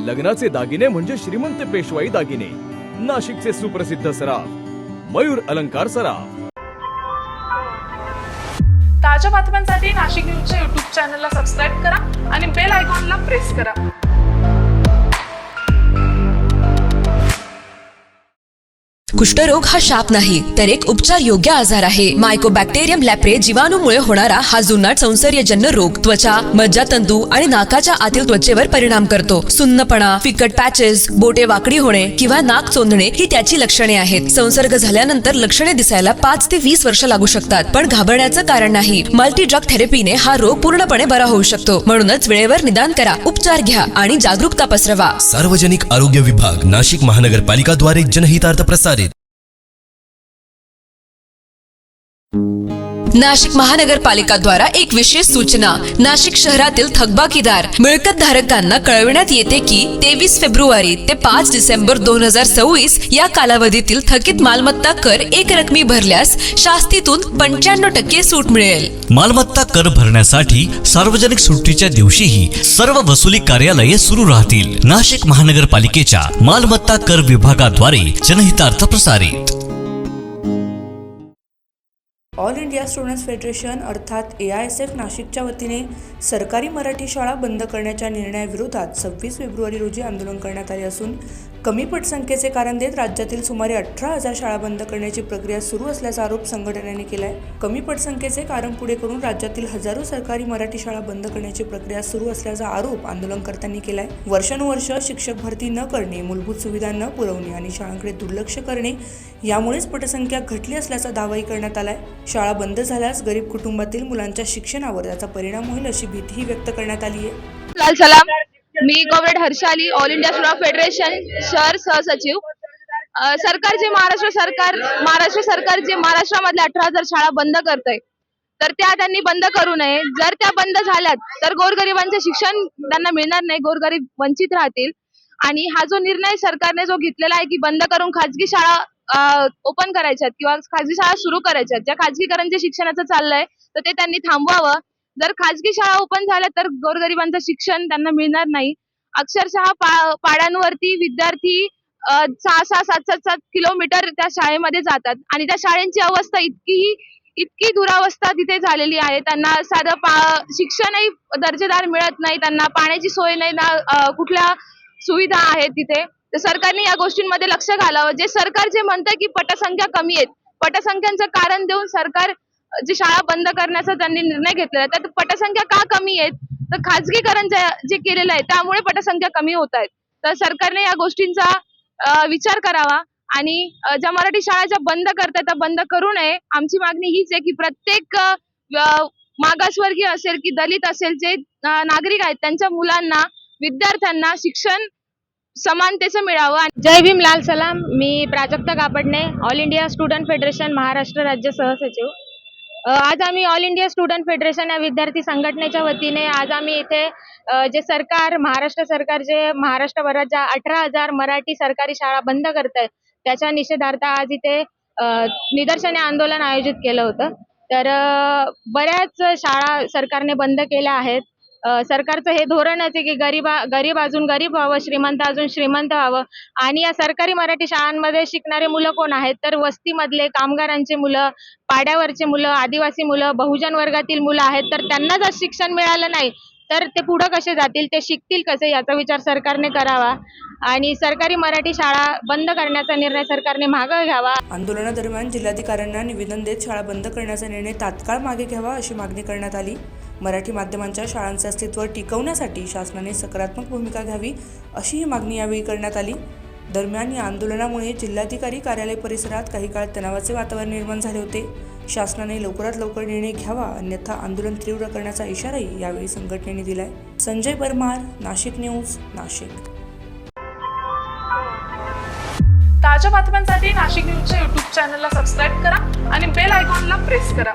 लग्नाचे दागिने म्हणजे श्रीमंत पेशवाई दागिने, नाशिकचे सुप्रसिद्ध सराफ मयूर अलंकार सराफ। ताज्या बातम्यांसाठी नाशिक न्यूजच्या YouTube चॅनलला सबस्क्राईब करा आणि बेल आयकॉनला प्रेस करा। कुष्ठरोग हा शाप नाही तर एक उपचार योग्य आजार आहे। मायकोबॅक्टेरियम लॅप्रे जीवाणूमुळे होणारा हा जुनाट संसर्गजन्य रोग त्वचा, मज्जातंतू आणि नाकाच्या आतील त्वचेवर परिणाम करतो। सुन्नपणा, फिकट पॅचेस, बोटे वाकडी होणे किंवा नाक चोंदणे ही त्याची लक्षणे आहेत। संसर्ग झाल्यानंतर लक्षणे दिसायला 5 ते 20 वर्ष लागू शकतात, पण घाबरण्याचं कारण नाही। मल्टी ड्रग थेरपीने हा रोग पूर्णपणे बरा होऊ शकतो। म्हणूनच वेळेवर निदान करा, उपचार घ्या आणि जागरूकता पसरवा। सार्वजनिक आरोग्य विभाग, नाशिक महानगरपालिका द्वारे जनहितार्थ प्रसारित। नाशिक महानगरपालिका द्वारा एक विशेष सूचना। नाशिक शहरातील थकबाकीदार मिळकत धारकांना कळविण्यात येते की 23 फेब्रुवारी ते 5 डिसेंबर 2024 या कालावधीतील थकीत मालमत्ता कर एक रकमी भरल्यास शास्तीतून 95% सूट मिळेल। मालमत्ता कर भरण्यासाठी सार्वजनिक सुट्टीच्या दिवशीही सर्व वसुली कार्यालये सुरू राहतील। नाशिक महानगरपालिकेच्या मालमत्ता कर विभागाद्वारे जनहितार्थ प्रसारित। ऑल इंडिया स्टुडंट्स फेडरेशन अर्थात AISF नाशिकच्या वतीने सरकारी मराठी शाळा बंद करण्याच्या निर्णयाविरोधात 26 फेब्रुवारी रोजी आंदोलन करण्यात आले असून कमी पटसंख्येचे कारण देत राज्यातील सुमारे 18,000 शाळा बंद करण्याची प्रक्रिया सुरू असल्याचा आरोप संघटनेने केला आहे। कमी पटसंख्येचे कारण पुढे करून राज्यातील हजारो सरकारी मराठी शाळा बंद करण्याची प्रक्रिया सुरू असल्याचा आरोप आंदोलनकर्त्यांनी केला आहे। वर्षानुवर्ष शिक्षक भरती न करणे, मूलभूत सुविधा न पुरवणे आणि शाळांकडे दुर्लक्ष करणे यामुळेच पटसंख्या घटली असल्याचा दावाही करण्यात आलाय। शाळा बंद झाल्यास गरीब कुटुंबातील मुलांच्या शिक्षणावर त्याचा परिणाम होईल अशी भीतीही व्यक्त करण्यात आली आहे। लाल सलाम, मी comrade Harshali, All India Student Federation शहर सहसचिव। महाराष्ट्र सरकार जे महाराष्ट्रामधल्या 18,000 शाळा बंद करतंय, तर त्या त्यांनी बंद करू नये। जर त्या बंद झाल्यात तर गोरगरिबांचे शिक्षण त्यांना मिळणार नाही, गोरगरीब वंचित राहतील। आणि हा जो निर्णय सरकारने जो घेतलेला आहे की बंद करून खाजगी शाळा ओपन करायच्यात किंवा खाजगी शाळा सुरू करायच्यात, ज्या खाजगीकरणच्या शिक्षणाचं चाललंय तर ते त्यांनी थांबवावं। जर खाजगी शाळा ओपन झाल्या तर गोरगरिबांचं शिक्षण त्यांना मिळणार नाही। अक्षरशः पाड्यांवरती विद्यार्थी 6-7 किलोमीटर त्या शाळेमध्ये जातात आणि त्या शाळेंची अवस्था इतकी दुरावस्था तिथे झालेली आहे। त्यांना साधं शिक्षणही दर्जेदार मिळत नाही, त्यांना पाण्याची सोय नाही, ना कुठल्या सुविधा आहेत तिथे। तर सरकारने या गोष्टींमध्ये लक्ष घालावं। सरकार म्हणतंय की पटसंख्या कमी आहेत, पटसंख्यांचं कारण देऊन सरकार जी शाळा बंद करण्याचा त्यांनी निर्णय घेतलेला आहे, तर पटसंख्या का कमी आहेत, तर खाजगीकरण जे केलेलं आहे त्यामुळे पटसंख्या कमी होत आहेत। तर सरकारने या गोष्टींचा विचार करावा आणि ज्या मराठी शाळा ज्या बंद करतात त्या बंद करू नये। आमची मागणी हीच आहे की प्रत्येक मागासवर्गीय असेल की दलित असेल, जे नागरिक आहेत त्यांच्या मुलांना, विद्यार्थ्यांना शिक्षण समानतेचं मिळावं। जय भीम, लाल सलाम, मी Prajakta Kapadne, All India Student Federation Maharashtra राज्य सहसचिव। आज आम्ही ऑल इंडिया स्टुडंट फेडरेशन या विद्यार्थी संघटनेच्या वतीने आज आम्ही इथे जे महाराष्ट्र सरकार जे महाराष्ट्रभरात ज्या 18,000 मराठी सरकारी शाळा बंद करत आहेत त्याच्या निषेधार्थ आज इथे निदर्शने आंदोलन आयोजित केलं होतं। तर बऱ्याच शाळा सरकारने बंद केल्या आहेत। सरकारचं हे धोरणच आहे की गरीब अजून गरीब व्हावं, श्रीमंत अजून श्रीमंत व्हावं। आणि या सरकारी मराठी शाळांमध्ये शिकणारे मुलं कोण आहेत, तर वस्तीमधले कामगारांचे मुलं, पाड्यावरचे मुलं, आदिवासी मुलं, बहुजन वर्गातील मुलं आहेत। तर त्यांना जर शिक्षण मिळालं नाही तर ते पुढे कसे जातील, ते शिकतील कसे, याचा विचार सरकारने करावा आणि सरकारी मराठी शाळा बंद करण्याचा निर्णय सरकारने मागे घ्यावा। आंदोलनादरम्यान जिल्हाधिकाऱ्यांना निवेदन देत शाळा बंद करण्याचा निर्णय तात्काळ मागे घ्यावा अशी मागणी करण्यात आली। मराठी माध्यमांच्या शाळांचे अस्तित्व टिकवण्यासाठी शासनाने सकारात्मक भूमिका घ्यावी अशी ही मागणी यावेळी करण्यात आली। दरम्यान या आंदोलनामुळे जिल्हाधिकारी कार्यालय परिसरात काही काळ तणावाचे वातावरण निर्माण झाले होते। शासनाने लवकरात लवकर निर्णय घ्यावा, अन्यथा आंदोलन तीव्र करण्याचा इशाराही यावेळी संघटनेने दिलाय। संजय परमार, नाशिक न्यूज, नाशिक। ताज्या बातम्यांसाठी नाशिक न्यूजच्या YouTube चॅनलला सबस्क्राईब करा आणि बेल आयकॉनला प्रेस करा।